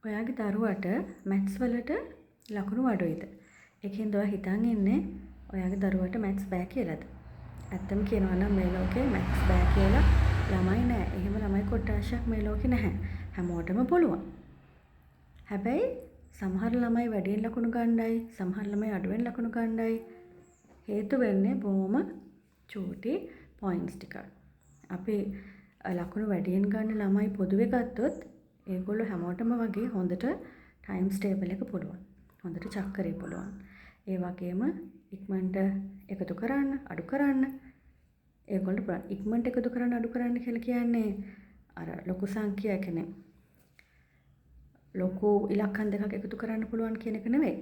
ඔයාගේ දරුවට මැත්ස් වලට ලකුණු අඩුයිද? ඒකෙන්ද ඔයා හිතන් ඉන්නේ ඔයාගේ දරුවට මැත්ස් බෑ කියලාද? ඇත්තම කියනවා නම් මේ ලෝකේ මැත්ස් බෑ කියලා ළමයි නෑ. එහෙම ළමයි කොට්ටාශයක් මේ ලෝකේ නැහැ. හැමෝටම පුළුවන්. හැබැයි සමහර ළමයි වැඩියෙන් ලකුණු ගන්නයි, සමහර ළමයි අඩුවෙන් ලකුණු ගන්නයි හේතු වෙන්නේ බොහොම චූටි පොයින්ට්ස් ටික. අපි ලකුණු වැඩියෙන් ගන්න ළමයි පොදුවේ ගත්තොත් ඒගොල්ලෝ හැමෝටම වගේ හොඳට ටයිම්ස් ටේබල් එක පුළුවන්. හොඳට චක්කරේ පුළුවන්. ඒ වගේම ඉක්මනට එකතු කරන්න, අඩු කරන්න ඒගොල්ලෝ පුළුවන්. ඉක්මනට එකතු කරන්න, අඩු කරන්න කියලා කියන්නේ අර ලොකු සංඛ්‍යා කියන්නේ ලොකු ඉලක්කම් දෙකක් එකතු කරන්න පුළුවන් කියන එක නෙවෙයි.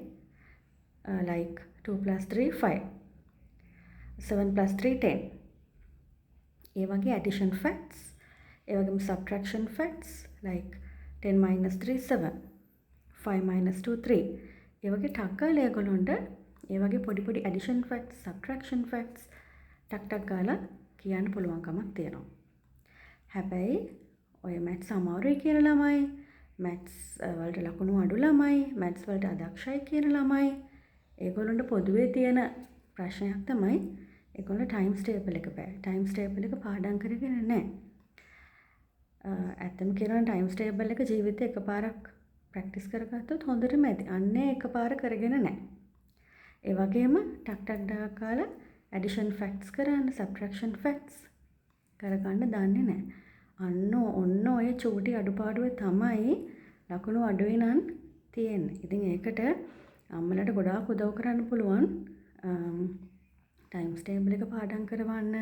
like 2 + 3 5. 7 + 3 10. ඒ වගේ addition facts, ඒ වගේම subtraction facts like 10 - 3 7, 5 - 2 3. ඒ වගේ ටක් ගාලා ඒගොල්ලොන්ට ඒ වගේ පොඩි පොඩි addition facts, subtraction facts ටක් ගාලා කියන්න පුළුවන්කමක් තියෙනවා. හැබැයි ඔය maths අමාරුයි කියන ළමයි, maths වලට ලකුණු අඩු ළමයි, maths වලට අදක්ෂයි කියන ළමයි ඒගොල්ලොන්ට පොදුවේ තියෙන ප්‍රශ්නයක් තමයි ඒගොල්ලෝ ටයිම්ස් ටේබල් එක බෑ. ටයිම්ස් ටේබල් එක පාඩම් කරගෙන නැහැ. ඇත්තම කියනවා ටයිම්ස් ටේබල් එක ජීවිතේ එකපාරක් ප්‍රැක්ටිස් කරගත්තොත් හොඳටම ඇති. අන්නේ එකපාර කරගෙන නැහැ. ඒ වගේම ටක් ගාලා ඇඩිෂන් ෆැක්ට්ස් කරන්න, සබ්ට්‍රැක්ෂන් ෆැක්ට්ස් කරගන්න දන්නේ නැහැ. ඔන්න ඔය චූටි අඩුපාඩුව තමයි ලකුණු අඩුයි නම් තියෙන්නේ. ඉතින් ඒකට අම්මලට ගොඩාක් උදව් කරන්න පුළුවන්. ටයිම්ස් ටේබල් එක පාඩම් කරවන්න,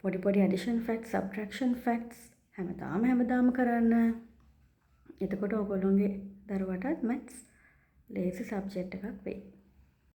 පොඩි ඇඩිෂන් ෆැක්ට්ස්, සබ්ට්‍රැක්ෂන් ෆැක්ට්ස් හැමදාම කරන්න. එතකොට ඔයගොල්ලෝගේ දරුවටත් මැත්ස් ලේසි සබ්ජෙක්ට් එකක් වෙයි.